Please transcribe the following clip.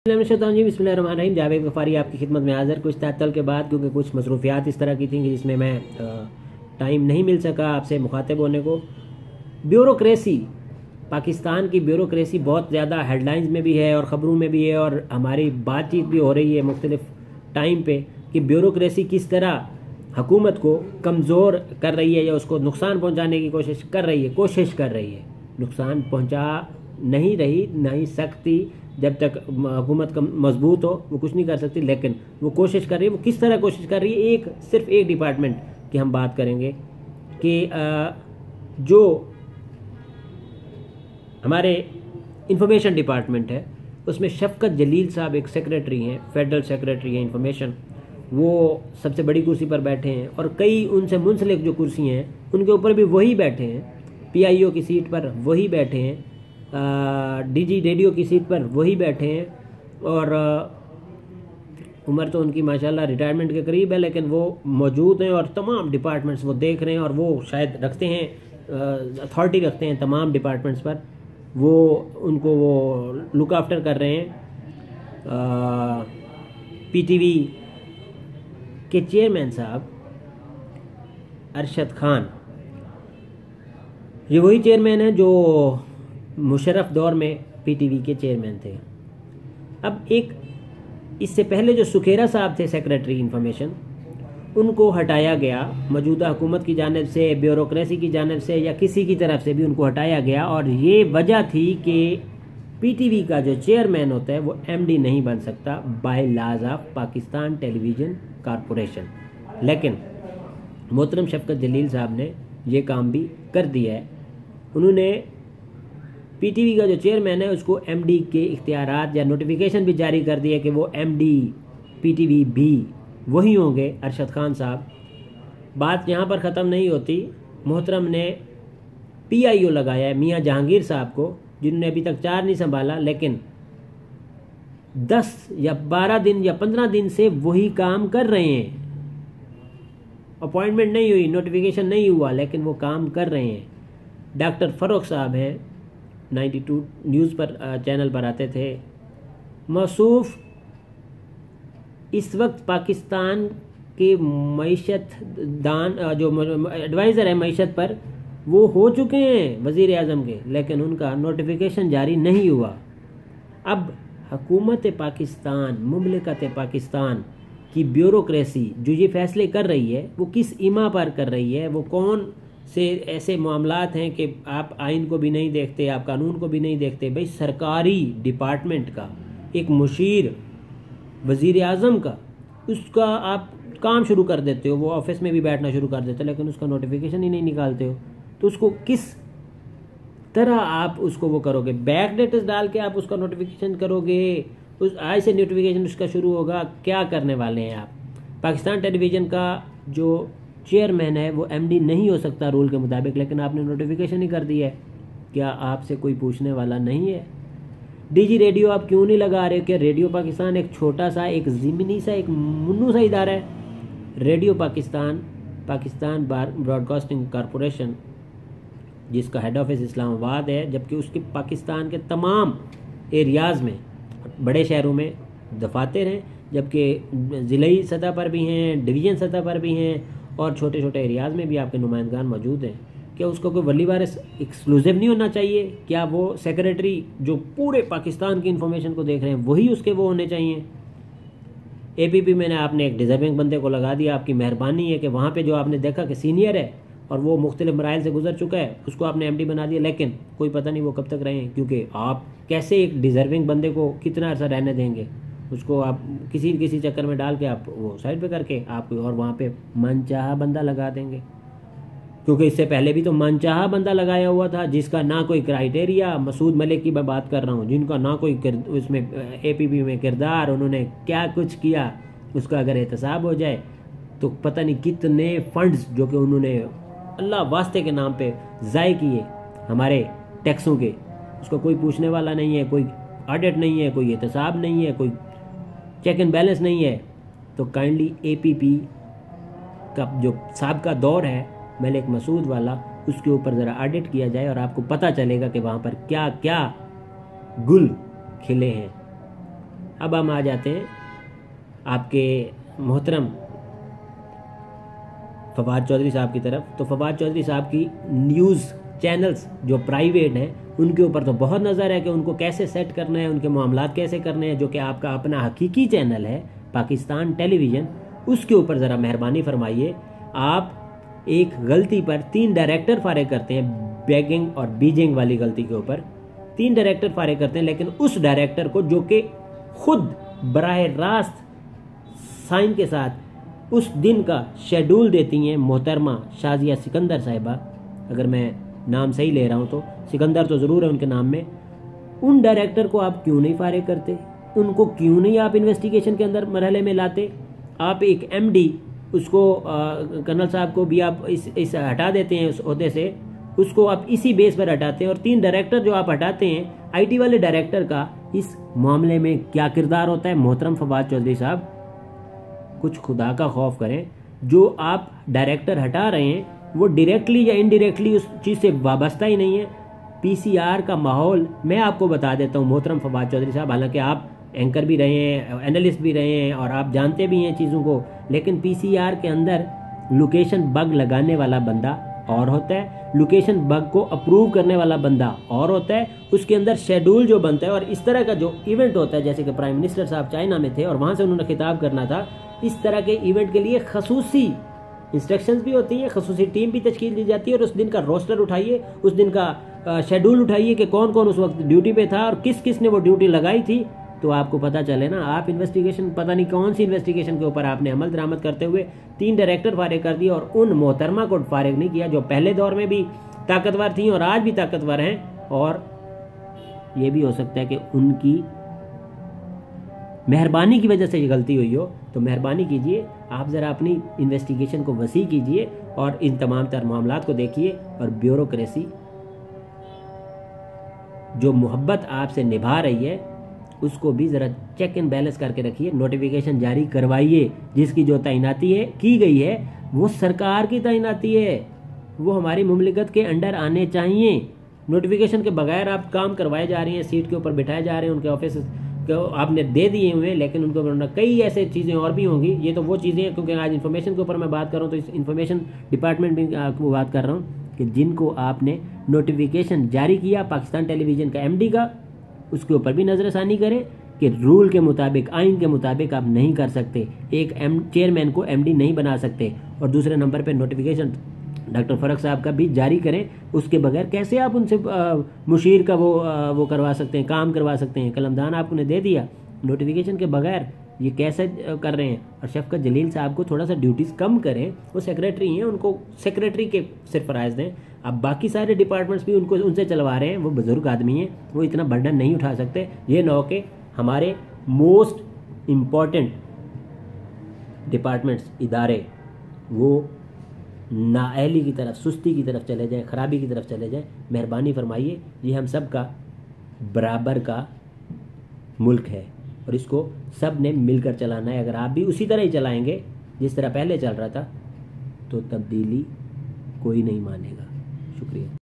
बिस्मिल्लाहिर्रहमानिर्रहीम। जावेद गफ़ारी आपकी खिदमत में हाज़िर। कुछ तातल के बाद, क्योंकि कुछ मसरूफियात इस तरह की थी कि जिसमें मैं टाइम नहीं मिल सका आपसे मुखातिब होने को। ब्यूरोक्रेसी, पाकिस्तान की ब्यूरोक्रेसी बहुत ज़्यादा हेडलाइंस में भी है और ख़बरों में भी है, और हमारी बातचीत भी हो रही है मुख्तलिफ टाइम पे कि ब्यूरोक्रेसी किस तरह हुकूमत को कमज़ोर कर रही है या उसको नुकसान पहुँचाने की कोशिश कर रही है। नुकसान पहुँचा नहीं रही, नहीं सकती। जब तक हुकूमत का मजबूत हो वो कुछ नहीं कर सकती, लेकिन वो कोशिश कर रही है। वो किस तरह कोशिश कर रही है? सिर्फ एक डिपार्टमेंट की हम बात करेंगे कि जो हमारे इंफॉर्मेशन डिपार्टमेंट है, उसमें शफकत जलील साहब एक सेक्रेटरी हैं, फेडरल सेक्रेटरी हैं इंफॉर्मेशन। वो सबसे बड़ी कुर्सी पर बैठे हैं और कई उनसे मुंसलिक जो कुर्सी हैं उनके ऊपर भी वही बैठे हैं। PIO की सीट पर वही बैठे हैं, DG रेडियो की सीट पर वही बैठे हैं, और उम्र तो उनकी माशाल्लाह रिटायरमेंट के करीब है, लेकिन वो मौजूद हैं और तमाम डिपार्टमेंट्स वो देख रहे हैं, और वो शायद रखते हैं, अथॉरिटी रखते हैं तमाम डिपार्टमेंट्स पर। वो उनको वो लुक आफ्टर कर रहे हैं। PTV के चेयरमैन साहब अरशद खान, ये वही चेयरमैन है जो मुशर्रफ दौर में PTV के चेयरमैन थे। अब एक इससे पहले जो सुखेरा साहब थे सेक्रेटरी इंफॉर्मेशन, उनको हटाया गया मौजूदा हुकूमत की जानिब से, ब्यूरोक्रेसी की जानिब से, या किसी की तरफ से भी उनको हटाया गया। और ये वजह थी कि PTV का जो चेयरमैन होता है वो MD नहीं बन सकता by laws of Pakistan television corporation. लेकिन मोहतरम शफकत जलील साहब ने ये काम भी कर दिया है। उन्होंने PTV का जो चेयरमैन है उसको MD के इख्तियारात या नोटिफिकेशन भी जारी कर दिया कि वो MD PTV भी वही होंगे, अरशद खान साहब। बात यहाँ पर ख़त्म नहीं होती। मोहतरम ने PIO लगाया है मियाँ जहांगीर साहब को, जिन्होंने अभी तक 4 नहीं संभाला, लेकिन 10 या 12 दिन या 15 दिन से वही काम कर रहे हैं। अपॉइंटमेंट नहीं हुई, नोटिफिकेशन नहीं हुआ, लेकिन वो काम कर रहे हैं। डॉक्टर फ़ारूक साहब हैं, 92 न्यूज़ पर चैनल पर आते थे। मौसूफ इस वक्त पाकिस्तान के मईशत दान जो एडवाइज़र है मईशत पर, वो हो चुके हैं वज़ीर आज़म के, लेकिन उनका नोटिफिकेशन जारी नहीं हुआ। अब हुकूमत पाकिस्तान, मुमलिकत पाकिस्तान की ब्यूरोक्रेसी जो ये फ़ैसले कर रही है, वो किस ईमा पर कर रही है? वो कौन से ऐसे मामलात हैं कि आप आइन को भी नहीं देखते, आप कानून को भी नहीं देखते? भाई, सरकारी डिपार्टमेंट का एक मुशीर वज़ीर आज़म का, उसका आप काम शुरू कर देते हो, वो ऑफिस में भी बैठना शुरू कर देते हो, लेकिन उसका नोटिफिकेशन ही नहीं निकालते हो। तो उसको किस तरह आप उसको वो करोगे? बैक डेटस डाल के आप उसका नोटिफिकेशन करोगे? उस आज से नोटिफिकेशन उसका शुरू होगा? क्या करने वाले हैं आप? पाकिस्तान टेलीविज़न का जो चेयरमैन है वो MD नहीं हो सकता रूल के मुताबिक, लेकिन आपने नोटिफिकेशन ही कर दिया है। क्या आपसे कोई पूछने वाला नहीं है? DG रेडियो आप क्यों नहीं लगा रहे हो? क्या रेडियो पाकिस्तान एक छोटा सा, एक ज़मीनी सा, एक मुन्नू सा इदारा है? Radio Pakistan, Pakistan broadcasting corporation, जिसका हेड ऑफिस इस्लामाबाद है, जबकि उसके पाकिस्तान के तमाम एरियाज़ में, बड़े शहरों में दफातर हैं, जबकि ज़िलाई सतह पर भी हैं, डिवीज़न सतह पर भी हैं, और छोटे छोटे एरियाज़ में भी आपके नुमाइंदगान मौजूद हैं। क्या उसको कोई वली वारिस एक्सक्लूसिव नहीं होना चाहिए? क्या वो सेक्रेटरी जो पूरे पाकिस्तान की इन्फॉर्मेशन को देख रहे हैं वही उसके वो होने चाहिए? APP में आपने एक डिज़र्विंग बंदे को लगा दिया। आपकी मेहरबानी है कि वहाँ पे जो आपने देखा कि सीनियर है और वो मुख्तलिफ मराइल से गुजर चुका है, उसको आपने MD बना दिया, लेकिन कोई पता नहीं वो कब तक रहें, क्योंकि आप कैसे एक डिज़र्विंग बंदे को कितना अर्सा रहने देंगे? उसको आप किसी चक्कर में डाल के आप वो साइड पे करके आप और वहाँ पे मनचाहा बंदा लगा देंगे, क्योंकि इससे पहले भी तो मनचाहा बंदा लगाया हुआ था, जिसका ना कोई क्राइटेरिया। मसूद मलिक की मैं बात कर रहा हूँ, जिनका ना कोई उसमें APP में किरदार, उन्होंने क्या कुछ किया, उसका अगर एहतसाब हो जाए तो पता नहीं कितने फंड्स जो कि उन्होंने अल्लाह वास्ते के नाम पे ज़ाय किए हमारे टैक्सों के, उसका कोई पूछने वाला नहीं है, कोई ऑडिट नहीं है, कोई एहतसाब नहीं है, कोई चेक एंड बैलेंस नहीं है। तो काइंडली APP का जो साबिका दौर है मलिक मसूद वाला, उसके ऊपर ज़रा ऑडिट किया जाए और आपको पता चलेगा कि वहाँ पर क्या क्या गुल खिले हैं। अब हम आ जाते हैं आपके मोहतरम फवाद चौधरी साहब की तरफ। तो फवाद चौधरी साहब की न्यूज़ चैनल्स जो प्राइवेट हैं उनके ऊपर तो बहुत नज़र है कि उनको कैसे सेट करना है, उनके मामलात कैसे करने हैं। जो कि आपका अपना हकीकी चैनल है पाकिस्तान टेलीविज़न, उसके ऊपर ज़रा मेहरबानी फरमाइए। आप एक गलती पर 3 डायरेक्टर फारिग करते हैं, बैगिंग और बीजिंग वाली गलती के ऊपर 3 डायरेक्टर फारिग करते हैं, लेकिन उस डायरेक्टर को जो कि खुद बराह रास्त साइन के साथ उस दिन का शेड्यूल देती हैं मोहतरमा शाजिया सिकंदर साहिबा, अगर मैं नाम सही ले रहा हूँ तो सिकंदर तो ज़रूर है उनके नाम में। उन डायरेक्टर को आप क्यों नहीं फारिग करते? उनको क्यों नहीं आप इन्वेस्टिगेशन के अंदर मरहले में लाते? आप एक एमडी उसको कर्नल साहब को भी आप इस हटा देते हैं उस ओहदे से, उसको आप इसी बेस पर हटाते हैं। और 3 डायरेक्टर जो आप हटाते हैं, आईटी वाले डायरेक्टर का इस मामले में क्या किरदार होता है? मोहतरम फवाद चौधरी साहब, कुछ खुदा का खौफ करें। जो आप डायरेक्टर हटा रहे हैं वो डायरेक्टली या इनडायरेक्टली उस चीज़ से वाबस्ता ही नहीं है। पीसीआर का माहौल मैं आपको बता देता हूँ मोहतरम फवाद चौधरी साहब, हालांकि आप एंकर भी रहे हैं, एनालिस्ट भी रहे हैं और आप जानते भी हैं चीज़ों को, लेकिन पीसीआर के अंदर लोकेशन बग लगाने वाला बंदा और होता है, लोकेशन बग को अप्रूव करने वाला बंदा और होता है, उसके अंदर शेड्यूल जो बनता है और इस तरह का जो इवेंट होता है, जैसे कि प्राइम मिनिस्टर साहब चाइना में थे और वहाँ से उन्होंने खिताब करना था, इस तरह के इवेंट के लिए खसूसी इंस्ट्रक्शंस भी होती हैं, खसूसी टीम भी तश्कील दी जाती है और उस दिन का रोस्टर उठाइए, उस दिन का शेड्यूल उठाइए कि कौन कौन उस वक्त ड्यूटी पे था और किस किस ने वो ड्यूटी लगाई थी, तो आपको पता चले ना। आप इन्वेस्टिगेशन, पता नहीं कौन सी इन्वेस्टिगेशन के ऊपर आपने अमल दरामद करते हुए 3 डायरेक्टर फारिग कर दिए और उन मोहतरमा को फारिग नहीं किया जो पहले दौर में भी ताकतवर थी और आज भी ताकतवर हैं। और ये भी हो सकता है कि उनकी मेहरबानी की वजह से ये गलती हुई हो, तो मेहरबानी कीजिए आप ज़रा अपनी इन्वेस्टिगेशन को वसी कीजिए और इन तमाम तर मामलात को देखिए। और ब्यूरोक्रेसी जो मोहब्बत आपसे निभा रही है उसको भी ज़रा चेक एंड बैलेंस करके रखिए, नोटिफिकेशन जारी करवाइए। जिसकी जो तैनाती है की गई है वो सरकार की तैनाती है, वो हमारी मुमलिकत के अंडर आने चाहिए। नोटिफिकेशन के बगैर आप काम करवाए जा रही हैं, सीट के ऊपर बिठाए जा रहे हैं, उनके ऑफिस को आपने दे दिए हुए, लेकिन उनको कई ऐसे चीज़ें और भी होंगी। ये तो वो चीज़ें हैं, क्योंकि आज इन्फॉर्मेशन के ऊपर मैं बात कर रहा हूँ तो इस इन्फॉर्मेशन डिपार्टमेंट में आपको बात कर रहा हूँ कि जिनको आपने नोटिफिकेशन जारी किया पाकिस्तान टेलीविज़न का एमडी का, उसके ऊपर भी नज़रसानी करें कि रूल के मुताबिक, आइन के मुताबिक आप नहीं कर सकते, एक चेयरमैन को एमडी नहीं बना सकते। और दूसरे नंबर पे नोटिफिकेशन डॉक्टर फरक साहब का भी जारी करें, उसके बगैर कैसे आप उनसे मुशीर का वो करवा सकते हैं, काम करवा सकते हैं? कलमदान आपने दे दिया, नोटिफिकेशन के बगैर ये कैसे कर रहे हैं? और शफकत जलील साहब को थोड़ा सा ड्यूटीज़ कम करें, वो सेक्रेटरी हैं, उनको सेक्रेटरी के सिर्फ फ़राइज़ दें। अब बाकी सारे डिपार्टमेंट्स भी उनको उनसे चलवा रहे हैं, वो बुज़ुर्ग आदमी हैं, वो इतना बर्डन नहीं उठा सकते। ये ना हो कि हमारे मोस्ट इम्पॉर्टेंट डिपार्टमेंट्स, इदारे, वो नाअहली की तरफ, सुस्ती की तरफ चले जाएं, ख़राबी की तरफ चले जाएं। मेहरबानी फरमाइए, ये हम सब का बराबर का मुल्क है और इसको सब ने मिलकर चलाना है। अगर आप भी उसी तरह ही चलाएंगे जिस तरह पहले चल रहा था तो तब्दीली कोई नहीं मानेगा। शुक्रिया।